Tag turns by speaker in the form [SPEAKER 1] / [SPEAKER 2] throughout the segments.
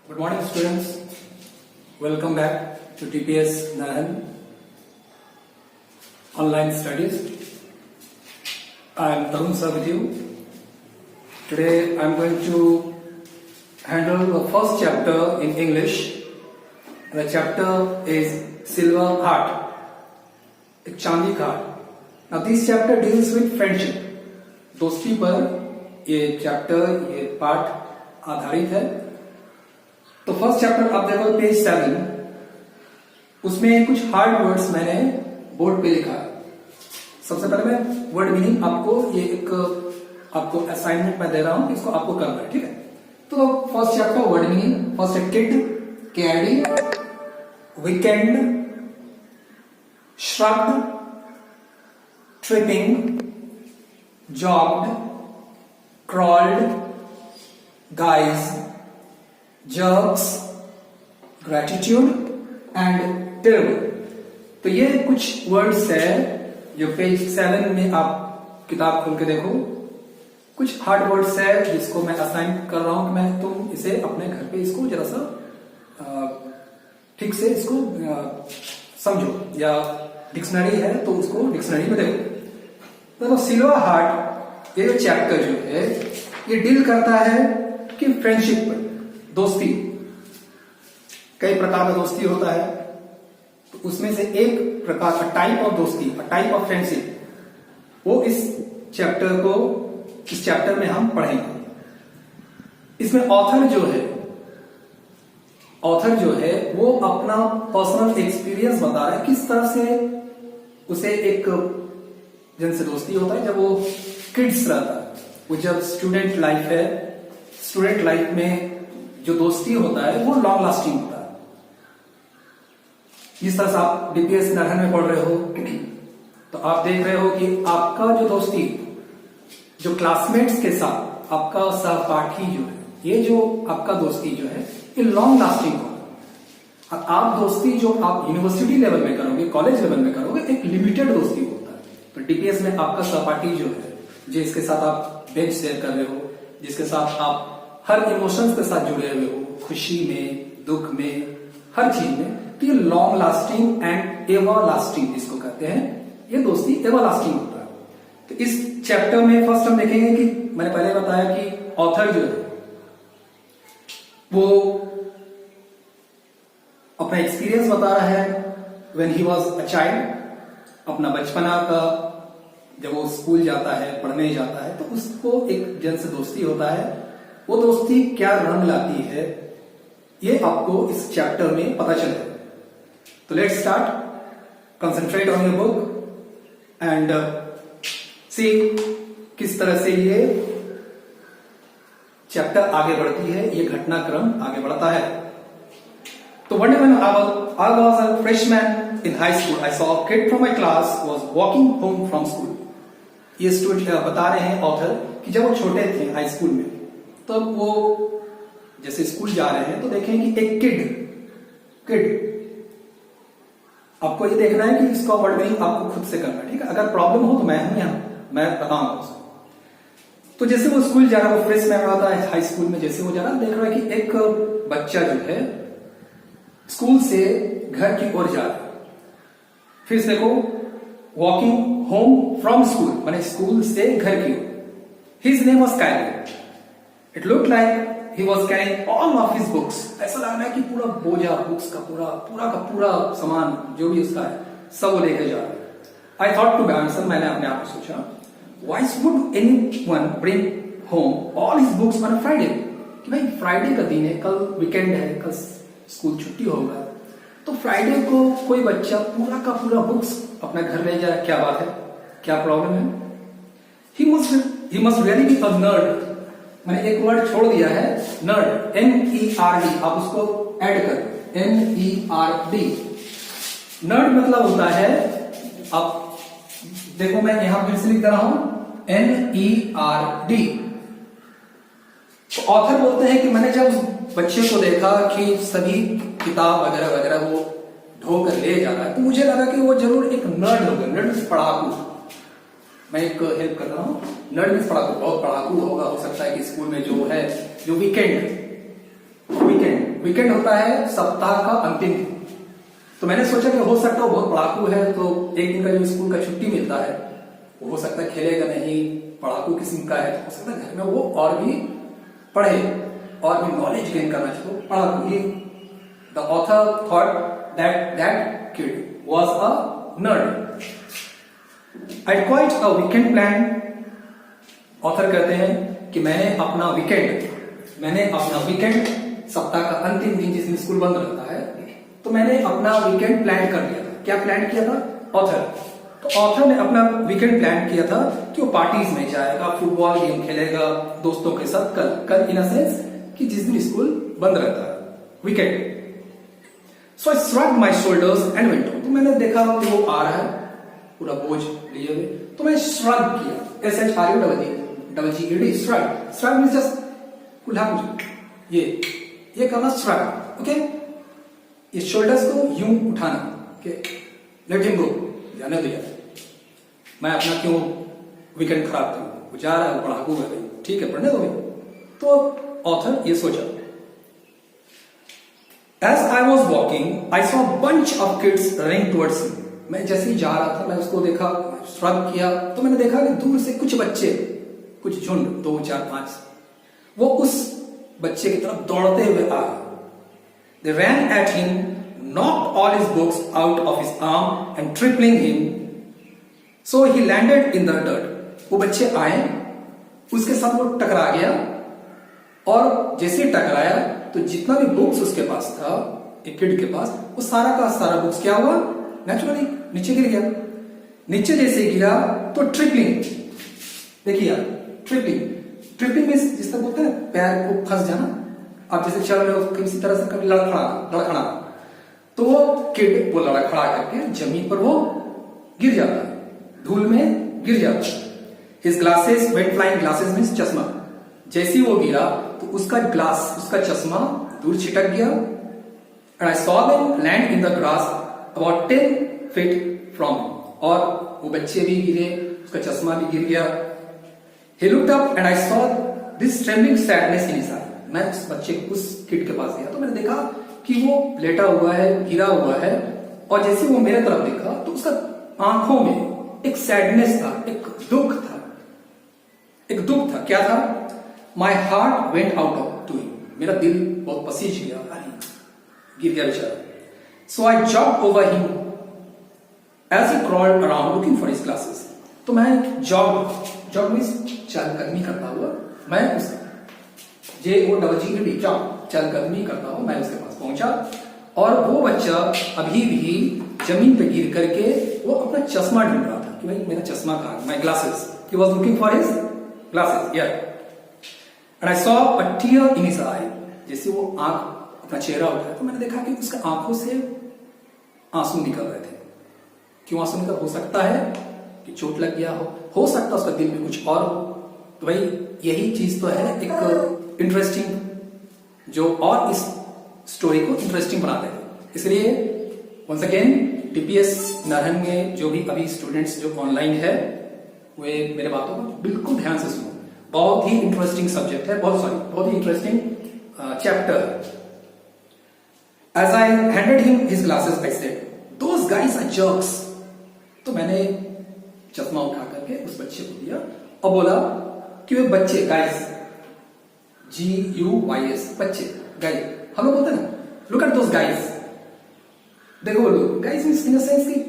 [SPEAKER 1] Good morning, students. Welcome back to TPS Narayan Online Studies. I am Tarun sir with you. Today I am going to handle the first chapter in English. The chapter is Silver Heart, एक चांदी का heart. Now this chapter deals with friendship. दोस्ती पर ये chapter, ये part आधारित है. तो फर्स्ट चैप्टर आप देखो पेज 7, उसमें कुछ हार्ड वर्ड्स मैंने बोर्ड पे लिखा है. सबसे पहले मैं वर्ड मीनिंग आपको ये एक आपको असाइनमेंट में दे रहा हूं, इसको आपको करना है, ठीक है. तो first chapter word meaning. First है kid, caddy, weekend, shrugged, tripping, jogged, crawled, guys, jerks, gratitude and terrible. तो ये कुछ वर्ड्स है जो पेज 7 में आप किताब खोल के देखो. कुछ हार्ड वर्ड्स है जिसको मैं असाइन कर रहा हूं कि मैं तुम इसे अपने घर पे इसको जरा सा ठीक से इसको समझो, या डिक्शनरी है तो उसको डिक्शनरी में देखो. तो सिल्वर हार्ट ये चैप्टर जो है ये डील करता है कि फ्रेंडशिप पर, दोस्ती. कई प्रकार का दोस्ती होता है, तो उसमें से एक प्रकार का टाइप ऑफ दोस्ती, टाइप ऑफ फ्रेंडशिप, वो इस चैप्टर में हम पढ़ेंगे. इसमें ऑथर जो है वो अपना पर्सनल एक्सपीरियंस बता रहा है, किस तरह से उसे एक जिनसे दोस्ती होता है जब वो किड्स रहता है. वो जब स्टूडेंट लाइफ है, स्टूडेंट लाइफ में जो दोस्ती होता है वो लॉन्ग लास्टिंग होता है. जिस तरह से आप डीपीएस नारायण में पढ़ रहे हो तो आप देख रहे हो कि आपका जो दोस्ती जो क्लासमेट्स के साथ आपका सहपाठी जो है, ये जो आपका दोस्ती जो है ये लॉन्ग लास्टिंग होगा. आप दोस्ती जो आप यूनिवर्सिटी लेवल में करोगे, कॉलेज लेवल में करोगे, एक लिमिटेड दोस्ती होता है. तो डीपीएस में आपका सहपाठी जो है, जिसके साथ आप बेंच शेयर कर रहे हो, जिसके साथ आप हर इमोशंस के साथ जुड़े हुए हो, खुशी में, दुख में, हर चीज में, तो ये long lasting and ever lasting इसको कहते हैं. ये दोस्ती एवर लास्टिंग होता है. तो इस चैप्टर में फर्स्ट हम देखेंगे कि मैंने पहले बताया कि ऑथर जो है वो अपना एक्सपीरियंस बता रहा है when he was a child. अपना बचपना का जब वो स्कूल जाता है, पढ़ने जाता है, तो उसको एक जन से दोस्ती होता है. वो दोस्ती क्या रंग लाती है ये आपको इस चैप्टर में पता चलेगा. तो let's start. Concentrate on your book and see किस तरह से ये चैप्टर आगे बढ़ती है, ये घटनाक्रम आगे बढ़ता है. तो one day when I was a freshman in high school, I saw a kid from my class was walking home from school. ये स्टूडेंट बता रहे हैं ऑथर कि जब वो छोटे थे हाई स्कूल में, तब वो जैसे स्कूल जा रहे हैं तो देखें कि एक किड आपको ये देखना है कि इसका वर्ड मीनिंग आपको खुद से करना है, ठीक है. अगर प्रॉब्लम हो तो मैं हूं यहां, मैं बताऊंगा उसको. तो जैसे वो स्कूल जा रहा है, वो फ्रेशमैन होता है हाई स्कूल में, जैसे वो जा रहा है देख रहा है कि एक बच्चा जो है स्कूल से घर की ओर जा रहा है. फिर देखो वॉकिंग होम फ्रॉम स्कूल, माने स्कूल से घर की ओर. His name was Kyle. It look like he was carrying all of his books. ऐसा लग रहा है कि पूरा बोझा बुक्स का पूरा सामान जो भी उसका है सब वो लेकर जा रहा है. I thought to be answer, मैंने अपने आप को सोचा, why would anyone bring home all his books on Friday. कि भाई फ्राइडे का दिन है, कल वीकेंड है, कल स्कूल छुट्टी होगा, तो फ्राइडे को कोई बच्चा पूरा का पूरा बुक्स अपना घर ले जाए, क्या बात है, क्या प्रॉब्लम है. He must really be a nerd. मैंने एक वर्ड छोड़ दिया है, नर्ड, NERD. आप उसको ऐड कर, NERD. नर्ड मतलब होता है, आप देखो मैं यहां फिर से लिख रहा हूं, NERD. तो ऑथर बोलते हैं कि मैंने जब उस बच्चे को देखा कि सभी किताब वगैरह वगैरह वो ढो कर ले जा रहा है, तो मुझे लगा कि वो जरूर एक नर्ड होगा. नर्ड पढ़ाकू. मैं एक हेल्प कर रहा हूँ, नर्ड मीन्स पढ़ाकू, बहुत पढ़ाकू होगा. हो सकता है कि स्कूल में जो है जो वीकेंड वीकेंड होता है सप्ताह का अंतिम दिन। तो मैंने सोचा कि हो सकता है बहुत पढ़ाकू है, तो एक दिन का जो स्कूल का छुट्टी मिलता है वो हो सकता है खेलेगा नहीं, पढ़ाकू किस्म का है, तो हो सकता है घर में वो और भी पढ़े और भी नॉलेज गेन करना चाहिए। पढ़ाकू ही the author thought that kid was a nerd. I quite a weekend plan. Author कहते हैं कि मैंने अपना वीकेंड सप्ताह का अंतिम दिन जिस दिन स्कूल बंद रहता है, तो मैंने अपना वीकेंड प्लान कर लिया था। क्या प्लान किया था ऑथर? तो ऑथर ने अपना वीकेंड प्लान किया था कि वो पार्टीज में जाएगा, फुटबॉल गेम खेलेगा दोस्तों के साथ। कल इन अ सेंस कि जिस दिन स्कूल बंद रहता है, weekend. So I shrugged my shoulders and went on. तो मैंने देखा कि वो आ रहा है पूरा बोझ लिए हुए, तो मैं श्रग किया। SHRUGGED shrug. Shrug means just कुल्हा कुछ ये करना श्रग। ओके, ये शोल्डर्स को यूं उठाना। ओके, लेट हिम गो, जाने दो यार, मैं अपना क्यों वीकेंड खराब करूं, वो जा रहा है, वो पढ़ाकू है भाई, ठीक है पढ़ने दो भाई। तो ऑथर ये सोचा। As I was walking, I saw a bunch of kids running towards me. मैं जैसे ही जा रहा था, मैं उसको देखा, श्रग किया, तो मैंने देखा कि दूर से कुछ बच्चे, कुछ झुंड, 2, 4, 5, वो उस बच्चे की तरफ दौड़ते हुए आ गए। They ran at him, knocked all his books out of his arm and tripling him, so he landed in the dirt. वो बच्चे आए, उसके साथ वो टकरा गया, और जैसे ही टकराया तो जितना भी बुक्स उसके पास था, एक किड के पास, वो सारा का सारा बुक्स क्या हुआ, नेचुरली नीचे गिर गया। नीचे जैसे गिरा तो ट्रिपलिंग, देखिए यार, ट्रिपलिंग मींस जिस तरह बोलते हैं पैर को फंस जाना। आप जैसे चल रहे हो किसी तरह से, कभी लड़खड़ा, तो वो किड वो लड़खड़ा करके जमीन पर वो गिर जाता है, धूल में गिर जाता है। His glasses went flying. Glasses means चश्मा। जैसे वो गिरा तो उसका चश्मा दूर छिटक गया। And I saw them land in the grass about 10 feet from him. और वो बच्चे भी गिरे, उसका चश्मा भी गिर गया। He looked up and I saw this trembling sadness in his eye. मैं उस किड के पास गया तो मैंने देखा कि वो लेटा हुआ है, गिरा हुआ है, और जैसे वो मेरे तरफ देखा तो उसका आंखों में एक सैडनेस था, एक दुख था। क्या था? My heart went out to him. मेरा दिल बहुत पसीज गया, अरे गिर गया बेचारा। So I jogged over him as he crawled around looking for his glasses. तो मैं जॉग मींस चलकदमी करता हुआ, मैं उस चलकदमी करता हुआ मैं उसके पास पहुंचा, और वो बच्चा अभी भी जमीन पे गिर करके वो अपना चश्मा ढूंढ रहा था कि भाई मेरा चश्मा कहाँ, my glasses. He was looking for his glasses. Yeah. And I saw a tear in his eye. जैसे वो अपना चेहरा उठाया तो मैंने देखा कि उसके आंखों से आंसू निकल रहे थे। क्यों आंसू निकल? हो सकता है कि चोट लग गया हो सकता है उसका दिल में कुछ और हो। तो भाई यही चीज तो है एक इंटरेस्टिंग, जो और इस स्टोरी को इंटरेस्टिंग बनाते हैं। इसलिए वंस अगेन DPS नारहन में जो भी अभी स्टूडेंट्स जो ऑनलाइन है, वे मेरे बातों को बिल्कुल ध्यान से सुनो। बहुत ही इंटरेस्टिंग सब्जेक्ट है, बहुत ही interesting chapter. As I handed him his glasses, I said, "Those guys are jerks." तो मैंने चश्मा उठा करके उस बच्चे को दिया और बोला कि वे बच्चे, गाइस, GUYS, बच्चे, गाइस, हम लोग बोलते हैं ना, लुक एट दोस गाइस, देखो वो लोग, guys means in the sense कि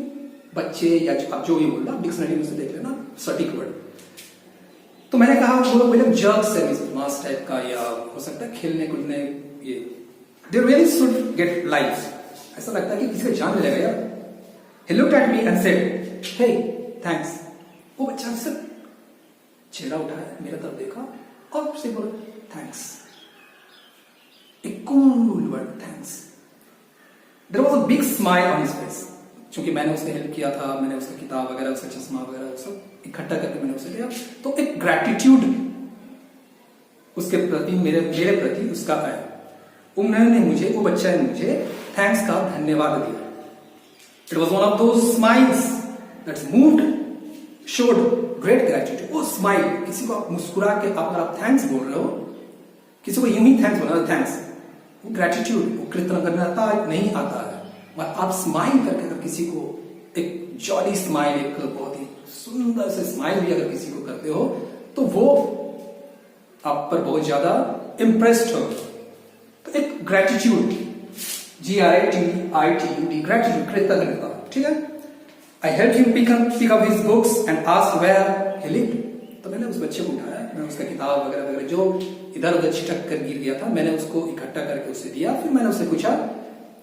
[SPEAKER 1] बच्चे, या आप जो भी बोल रहा, डिक्शनरी में से देख लेना सटीक वर्ड। तो मैंने कहा वो लोग जर्क्स है, मास टाइप का, या हो सकता है खेलने कूदने, ये they really should get life. ऐसा लगता है कि किसी का जान ले जाएगा यार। He looked at me and said, "Hey, thanks." वो बच्चा से चेहरा उठाया, मेरे तरफ देखा और से बोला thanks. A cool word, thanks. There was a big smile on his face. चूंकि मैंने उसने हेल्प किया था, मैंने उसका किताब वगैरह, उसका चश्मा वगैरह सब इकट्ठा करके मैंने उसे दिया, तो एक ग्रेटिट्यूड उसके प्रति, मेरे प्रति उसका आया। उन्होंने मुझे, वो बच्चा ने मुझे थैंक्स का धन्यवाद दिया। It was one of those smiles that moved, showed great gratitude. वो स्माइल, किसी को आप मुस्कुरा के अगर आप थैंक्स बोल रहे हो, किसी को यूं ही थैंक्स बोलना, थैंक्स, वो ग्रेटिट्यूड, वो कृतज्ञता नहीं आता है। और आप स्माइल करके अगर किसी को एक जॉली स्माइल, एक बहुत ही सुंदर से स्माइल भी अगर किसी को करते हो तो वो आप पर बहुत ज्यादा इंप्रेस्ड हो। तो एक ग्रेटिट्यूड, GRATITUD, ग्रेटिट्यूड, कृतज्ञता, ठीक है। I help him pick up his books and asked where he lived. तो मैंने उस बच्चे को उठाया, मैंने उसका किताब वगैरह वगैरह जो इधर उधर छिटक कर गिर गया था, मैंने उसको इकट्ठा करके उसे दिया। फिर मैंने उससे पूछा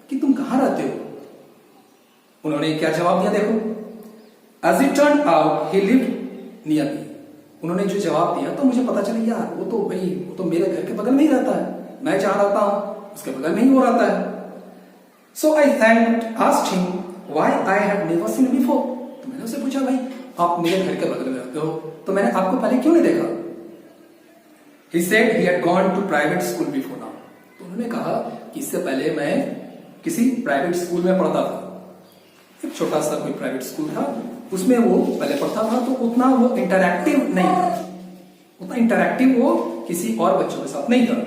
[SPEAKER 1] कि तुम कहां रहते हो? उन्होंने क्या जवाब दिया देखो, as it turn out he lived near me. उन्होंने जो जवाब दिया तो मुझे पता चला यार वो तो मेरे घर के बगल में ही रहता है, मैं जहां रहता हूं उसके बगल में ही वो रहता है। So I asked him why I had never seen before. तो मैंने उससे पूछा, भाई आप मेरे घर के बगल में रहते हो तो मैंने आपको पहले क्यों नहीं देखा? He said he had gone to private school before now. तो उन्होंने कहा कि इससे पहले मैं किसी प्राइवेट स्कूल में पढ़ता था, एक छोटा सा कोई प्राइवेट स्कूल था, उसमें वो पहले पढ़ता था। तो उतना वो इंटरैक्टिव नहीं था, उतना इंटरैक्टिव वो किसी और बच्चों के साथ नहीं था।